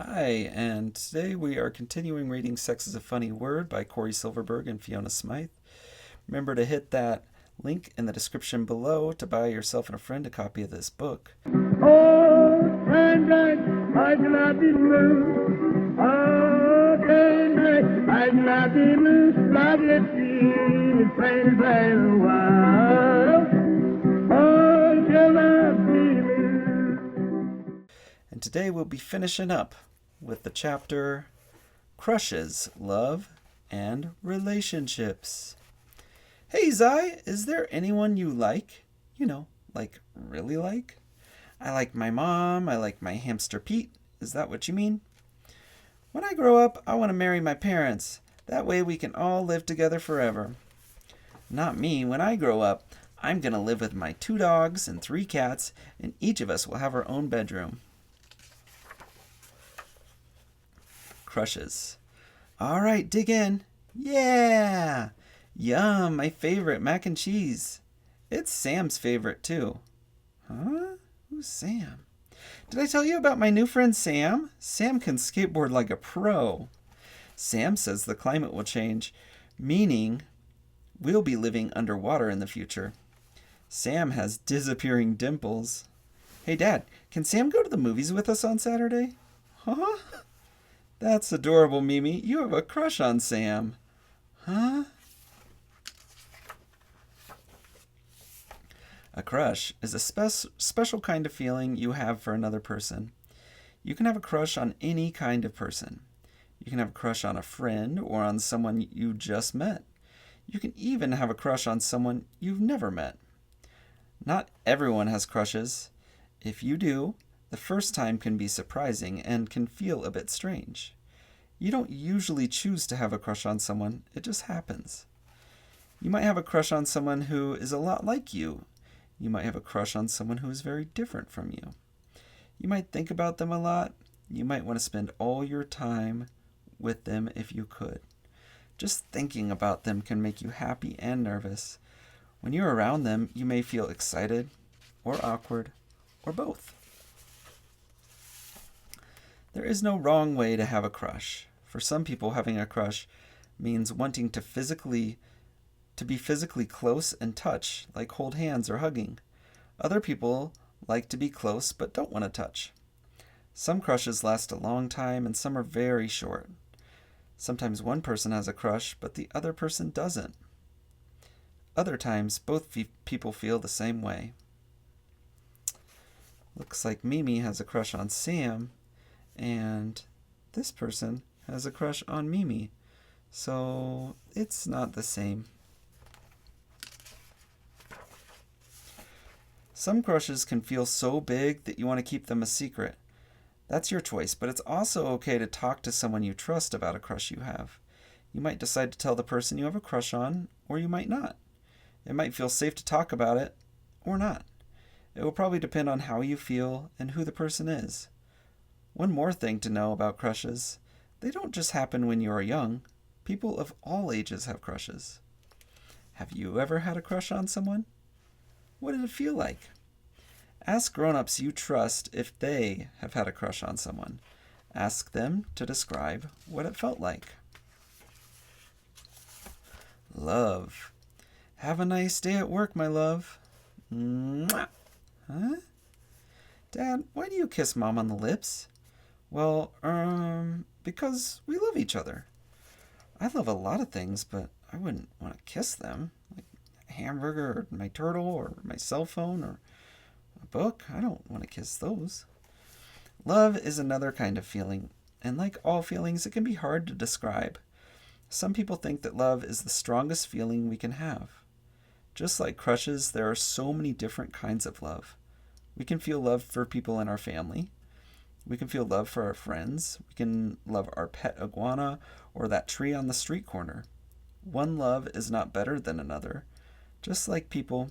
Hi, and today we are continuing reading Sex is a Funny Word by Corey Silverberg and Fiona Smythe. Remember to hit that link in the description below to buy yourself and a friend a copy of this book. Oh, Sunday, I cannot be blue. Oh, Sunday, I cannot be blue. Like it seems plain as plain a while. Oh, shall I be blue? And today we'll be finishing up with the chapter Crushes, Love, and Relationships. Hey, Zai, is there anyone you like? Like really like? I like my mom, I like my hamster Pete. Is that what you mean? When I grow up, I want to marry my parents. That way we can all live together forever. Not me. When I grow up, I'm going to live with my 2 dogs and 3 cats, and each of us will have our own bedroom. Crushes. All right, dig in. Yeah! Yum, my favorite, mac and cheese. It's Sam's favorite, too. Huh? Who's Sam? Did I tell you about my new friend Sam? Sam can skateboard like a pro. Sam says the climate will change, meaning we'll be living underwater in the future. Sam has disappearing dimples. Hey, Dad, can Sam go to the movies with us on Saturday? Huh? That's adorable, Mimi. You have a crush on Sam. Huh? A crush is a special kind of feeling you have for another person. You can have a crush on any kind of person. You can have a crush on a friend or on someone you just met. You can even have a crush on someone you've never met. Not everyone has crushes. If you do, the first time can be surprising and can feel a bit strange. You don't usually choose to have a crush on someone, it just happens. You might have a crush on someone who is a lot like you. You might have a crush on someone who is very different from you. You might think about them a lot. You might want to spend all your time with them if you could. Just thinking about them can make you happy and nervous. When you're around them, you may feel excited or awkward or both. There is no wrong way to have a crush. For some people, having a crush means wanting to be physically close and touch, like hold hands or hugging. Other people like to be close but don't want to touch. Some crushes last a long time and some are very short. Sometimes one person has a crush but the other person doesn't. Other times both people feel the same way. Looks like Mimi has a crush on Sam and this person has a crush on Mimi. So it's not the same. Some crushes can feel so big that you want to keep them a secret. That's your choice, but it's also okay to talk to someone you trust about a crush you have. You might decide to tell the person you have a crush on, or you might not. It might feel safe to talk about it, or not. It will probably depend on how you feel and who the person is. One more thing to know about crushes. They don't just happen when you are young. People of all ages have crushes. Have you ever had a crush on someone? What did it feel like? Ask grown-ups you trust if they have had a crush on someone. Ask them to describe what it felt like. Love. Have a nice day at work, my love. Mwah. Huh? Dad, why do you kiss Mom on the lips? Well, because we love each other. I love a lot of things, but I wouldn't want to kiss them. Like a hamburger or my turtle or my cell phone or a book. I don't want to kiss those. Love is another kind of feeling, and like all feelings, it can be hard to describe. Some people think that love is the strongest feeling we can have. Just like crushes, there are so many different kinds of love. We can feel love for people in our family. We can feel love for our friends. We can love our pet iguana or that tree on the street corner. One love is not better than another. Just like people,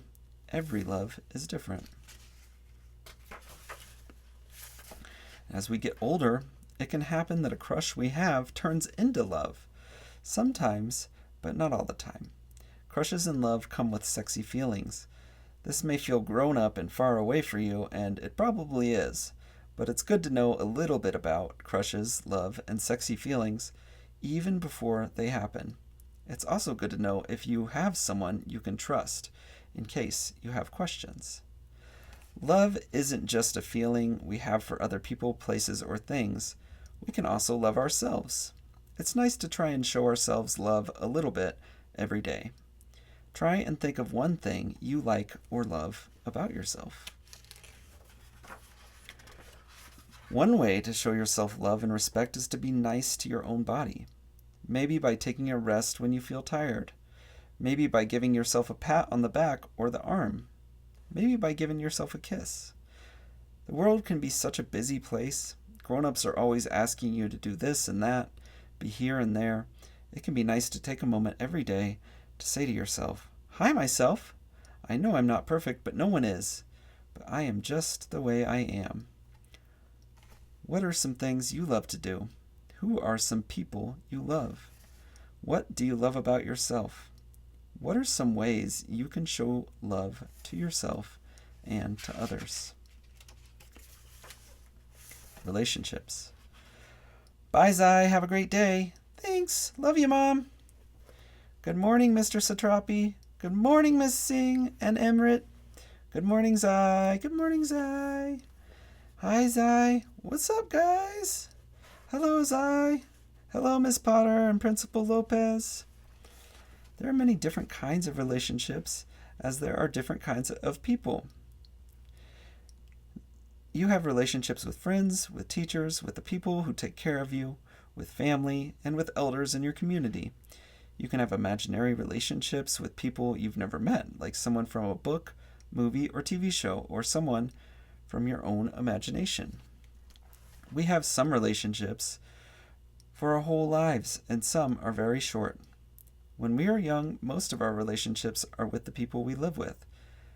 every love is different. As we get older, it can happen that a crush we have turns into love. Sometimes, but not all the time. Crushes and love come with sexy feelings. This may feel grown up and far away for you, and it probably is. but it's good to know a little bit about crushes, love, and sexy feelings even before they happen. It's also good to know if you have someone you can trust in case you have questions. Love isn't just a feeling we have for other people, places, or things. We can also love ourselves. It's nice to try and show ourselves love a little bit every day. Try and think of one thing you like or love about yourself. One way to show yourself love and respect is to be nice to your own body. Maybe by taking a rest when you feel tired. Maybe by giving yourself a pat on the back or the arm. Maybe by giving yourself a kiss. The world can be such a busy place. Grown-ups are always asking you to do this and that, be here and there. It can be nice to take a moment every day to say to yourself, "Hi, myself. I know I'm not perfect, but no one is. But I am just the way I am." What are some things you love to do? Who are some people you love? What do you love about yourself? What are some ways you can show love to yourself and to others? Relationships. Bye, Zai. Have a great day. Thanks. Love you, Mom. Good morning, Mr. Satrapi. Good morning, Miss Singh and Emrit. Good morning, Zai. Good morning, Zai. Hi, Zai. What's up, guys? Hello, Zai. Hello, Miss Potter and Principal Lopez. There are many different kinds of relationships, as there are different kinds of people. You have relationships with friends, with teachers, with the people who take care of you, with family, and with elders in your community. You can have imaginary relationships with people you've never met, like someone from a book, movie, or TV show, or someone from your own imagination. We have some relationships for our whole lives, and some are very short. When we are young, most of our relationships are with the people we live with,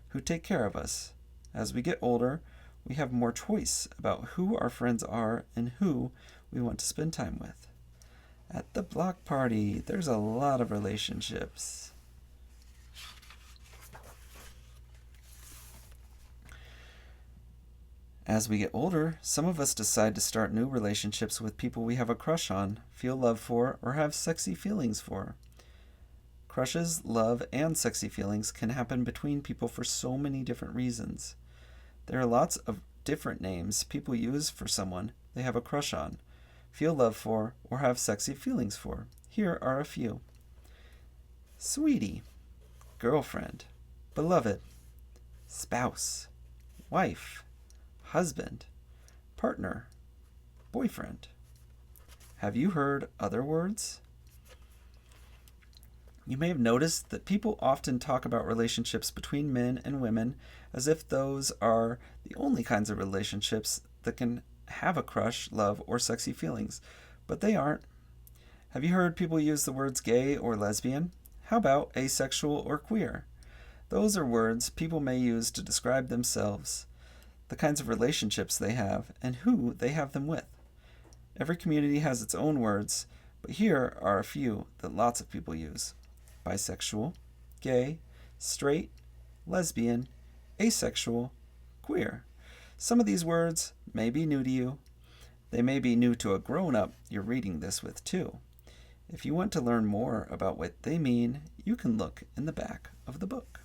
who take care of us. As we get older, we have more choice about who our friends are and who we want to spend time with. At the block party, there's a lot of relationships. As we get older, some of us decide to start new relationships with people we have a crush on, feel love for, or have sexy feelings for. Crushes, love, and sexy feelings can happen between people for so many different reasons. There are lots of different names people use for someone they have a crush on, feel love for, or have sexy feelings for. Here are a few. Sweetie, girlfriend, beloved, spouse, wife, husband, partner, boyfriend. Have you heard other words? You may have noticed that people often talk about relationships between men and women as if those are the only kinds of relationships that can have a crush, love, or sexy feelings, but they aren't. Have you heard people use the words gay or lesbian? How about asexual or queer? Those are words people may use to describe themselves, the kinds of relationships they have, and who they have them with. Every community has its own words, but here are a few that lots of people use. Bisexual, gay, straight, lesbian, asexual, queer. Some of these words may be new to you. They may be new to a grown-up you're reading this with too. If you want to learn more about what they mean, you can look in the back of the book.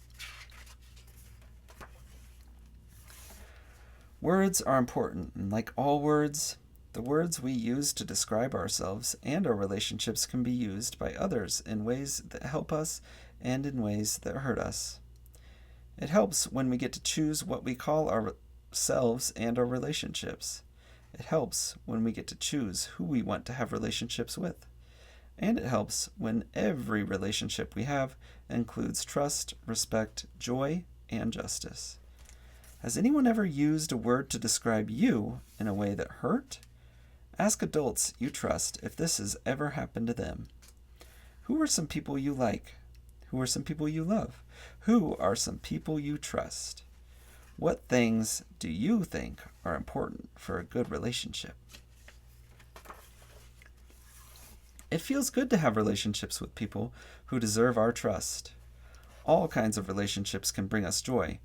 Words are important, and like all words, the words we use to describe ourselves and our relationships can be used by others in ways that help us and in ways that hurt us. It helps when we get to choose what we call ourselves and our relationships. It helps when we get to choose who we want to have relationships with. And it helps when every relationship we have includes trust, respect, joy, and justice. Has anyone ever used a word to describe you in a way that hurt? Ask adults you trust if this has ever happened to them. Who are some people you like? Who are some people you love? Who are some people you trust? What things do you think are important for a good relationship? It feels good to have relationships with people who deserve our trust. All kinds of relationships can bring us joy.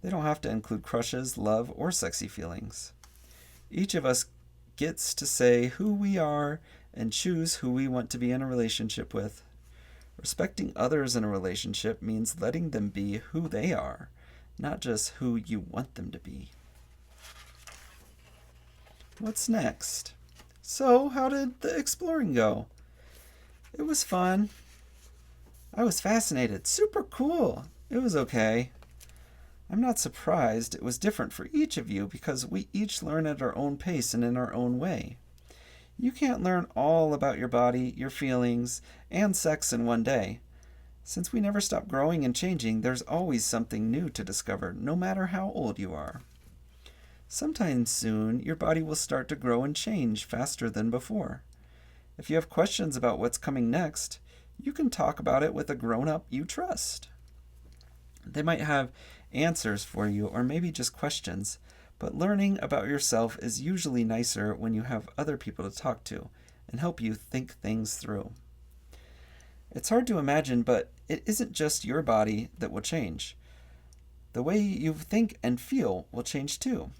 They don't have to include crushes, love, or sexy feelings. Each of us gets to say who we are and choose who we want to be in a relationship with. Respecting others in a relationship means letting them be who they are, not just who you want them to be. What's next? So, how did the exploring go? It was fun. I was fascinated. Super cool. It was okay. I'm not surprised it was different for each of you because we each learn at our own pace and in our own way. You can't learn all about your body, your feelings, and sex in one day. Since we never stop growing and changing, there's always something new to discover, no matter how old you are. Sometime soon, your body will start to grow and change faster than before. If you have questions about what's coming next, you can talk about it with a grown-up you trust. They might have answers for you or maybe just questions, but learning about yourself is usually nicer when you have other people to talk to and help you think things through. It's hard to imagine, but it isn't just your body that will change. The way you think and feel will change too.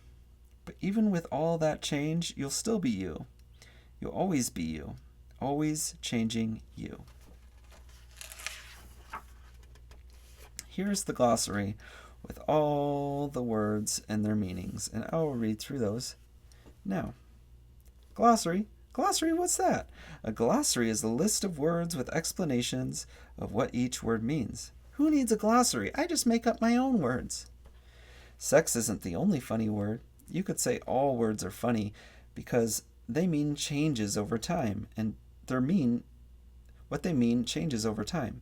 But even with all that change, you'll still be you. You'll always be you, always changing you. Here's the glossary with all the words and their meanings, and I will read through those now. Glossary. Glossary, what's that? A glossary is a list of words with explanations of what each word means. Who needs a glossary? I just make up my own words. Sex isn't the only funny word. You could say all words are funny because they mean changes over time, and what they mean changes over time.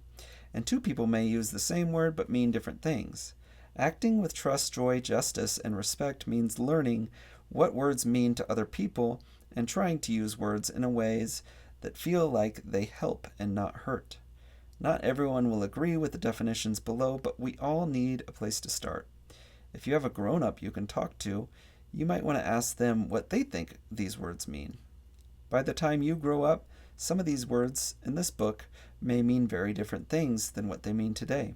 And two people may use the same word but mean different things. Acting with trust, joy, justice, and respect means learning what words mean to other people and trying to use words in ways that feel like they help and not hurt. Not everyone will agree with the definitions below, but we all need a place to start. If you have a grown-up you can talk to, you might want to ask them what they think these words mean. By the time you grow up, some of these words in this book may mean very different things than what they mean today.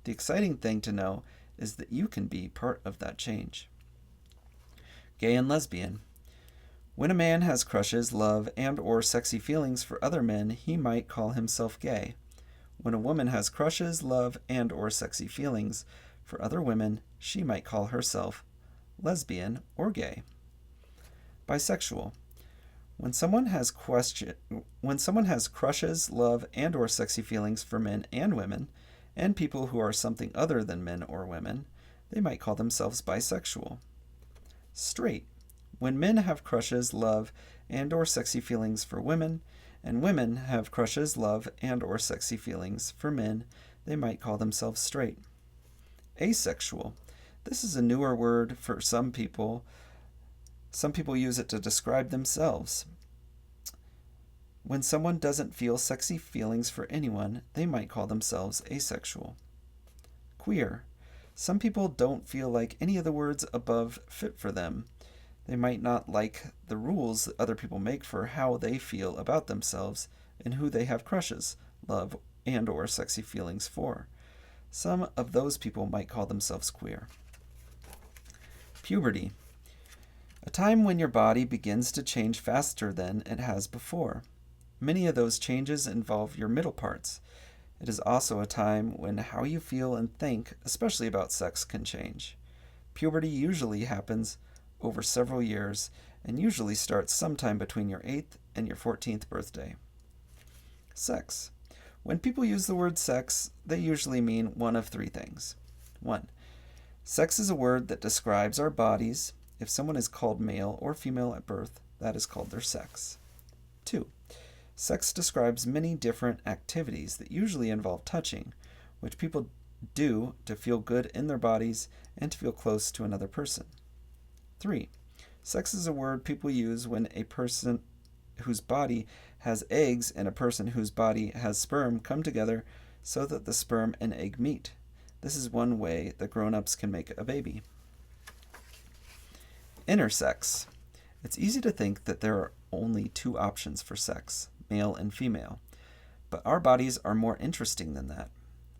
The exciting thing to know is that you can be part of that change. Gay and lesbian. When a man has crushes, love, and or sexy feelings for other men, he might call himself gay. When a woman has crushes, love, and or sexy feelings for other women, she might call herself lesbian or gay. Bisexual. When someone has crushes, love, and or sexy feelings for men and women, and people who are something other than men or women, they might call themselves bisexual. Straight. When men have crushes, love, and or sexy feelings for women, and women have crushes, love, and or sexy feelings for men, they might call themselves straight. Asexual. This is a newer word for some people. Some people use it to describe themselves. When someone doesn't feel sexy feelings for anyone, they might call themselves asexual. Queer. Some people don't feel like any of the words above fit for them. They might not like the rules that other people make for how they feel about themselves and who they have crushes, love, and or sexy feelings for. Some of those people might call themselves queer. Puberty. A time when your body begins to change faster than it has before. Many of those changes involve your middle parts. It is also a time when how you feel and think, especially about sex, can change. Puberty usually happens over several years and usually starts sometime between your 8th and your 14th birthday. Sex. When people use the word sex, they usually mean one of three things. 1. Sex is a word that describes our bodies. If someone is called male or female at birth, that is called their sex. 2. Sex describes many different activities that usually involve touching, which people do to feel good in their bodies and to feel close to another person. 3. Sex is a word people use when a person whose body has eggs and a person whose body has sperm come together so that the sperm and egg meet. This is one way that grown-ups can make a baby. Intersex. It's easy to think that there are only two options for sex, male and female. But our bodies are more interesting than that.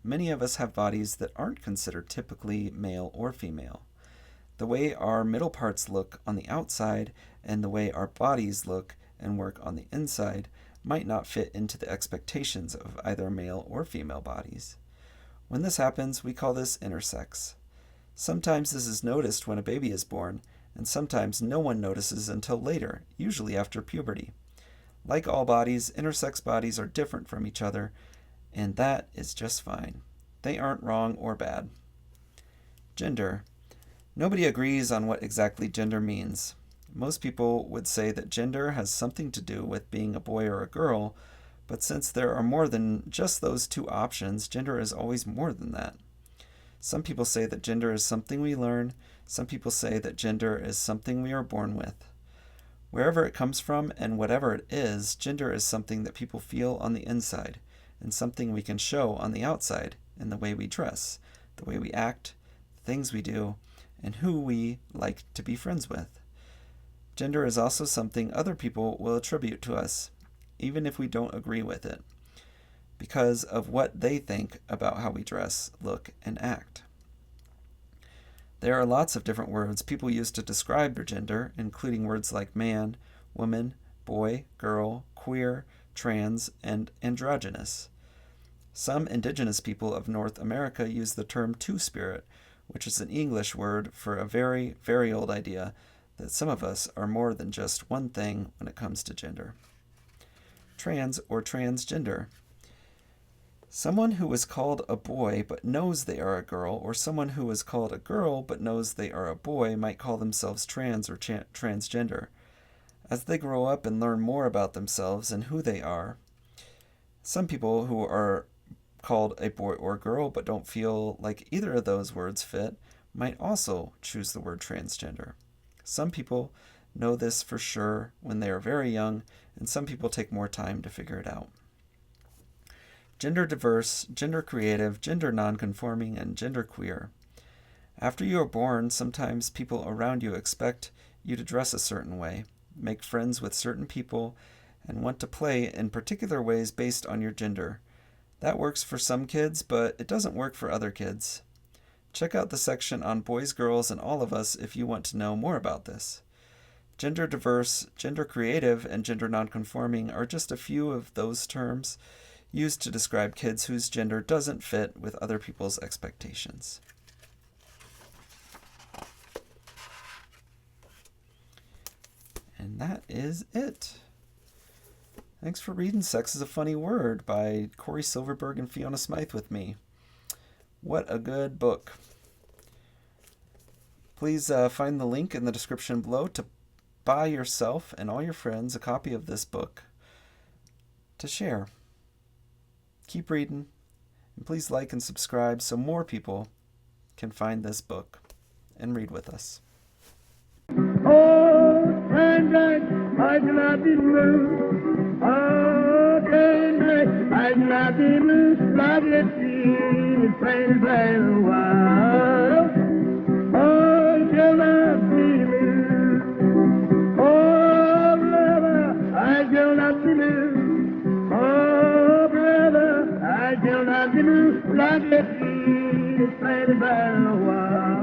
Many of us have bodies that aren't considered typically male or female. The way our middle parts look on the outside and the way our bodies look and work on the inside might not fit into the expectations of either male or female bodies. When this happens, we call this intersex. Sometimes this is noticed when a baby is born, and sometimes no one notices until later, usually after puberty. Like all bodies, intersex bodies are different from each other, and that is just fine. They aren't wrong or bad. Gender. Nobody agrees on what exactly gender means. Most people would say that gender has something to do with being a boy or a girl, but since there are more than just those two options, gender is always more than that. Some people say that gender is something we learn. Some people say that gender is something we are born with. Wherever it comes from and whatever it is, gender is something that people feel on the inside and something we can show on the outside in the way we dress, the way we act, the things we do, and who we like to be friends with. Gender is also something other people will attribute to us, even if we don't agree with it, because of what they think about how we dress, look, and act. There are lots of different words people use to describe their gender, including words like man, woman, boy, girl, queer, trans, and androgynous. Some indigenous people of North America use the term two-spirit, which is an English word for a very, very old idea that some of us are more than just one thing when it comes to gender. Trans or transgender. Someone who is called a boy but knows they are a girl, or someone who is called a girl but knows they are a boy might call themselves trans or transgender. As they grow up and learn more about themselves and who they are, some people who are called a boy or girl but don't feel like either of those words fit might also choose the word transgender. Some people know this for sure when they are very young, and some people take more time to figure it out. Gender diverse, gender creative, gender nonconforming, and gender queer. After you are born, sometimes people around you expect you to dress a certain way, make friends with certain people, and want to play in particular ways based on your gender. That works for some kids, but it doesn't work for other kids. Check out the section on boys, girls, and all of us if you want to know more about this. Gender diverse, gender creative, and gender nonconforming are just a few of those terms used to describe kids whose gender doesn't fit with other people's expectations. And that is it. Thanks for reading Sex is a Funny Word by Corey Silverberg and Fiona Smythe with me. What a good book. Please find the link in the description below to buy yourself and all your friends a copy of this book to share. Keep reading, and please like and subscribe so more people can find this book and read with us. Oh, and I cannot be moved. Oh, I cannot be moved like a tree in plain plain wild. Oh, shall not be moved. Oh, brother, I shall not be moved. Oh, brother, I shall not be moved like a tree in plain plain wild.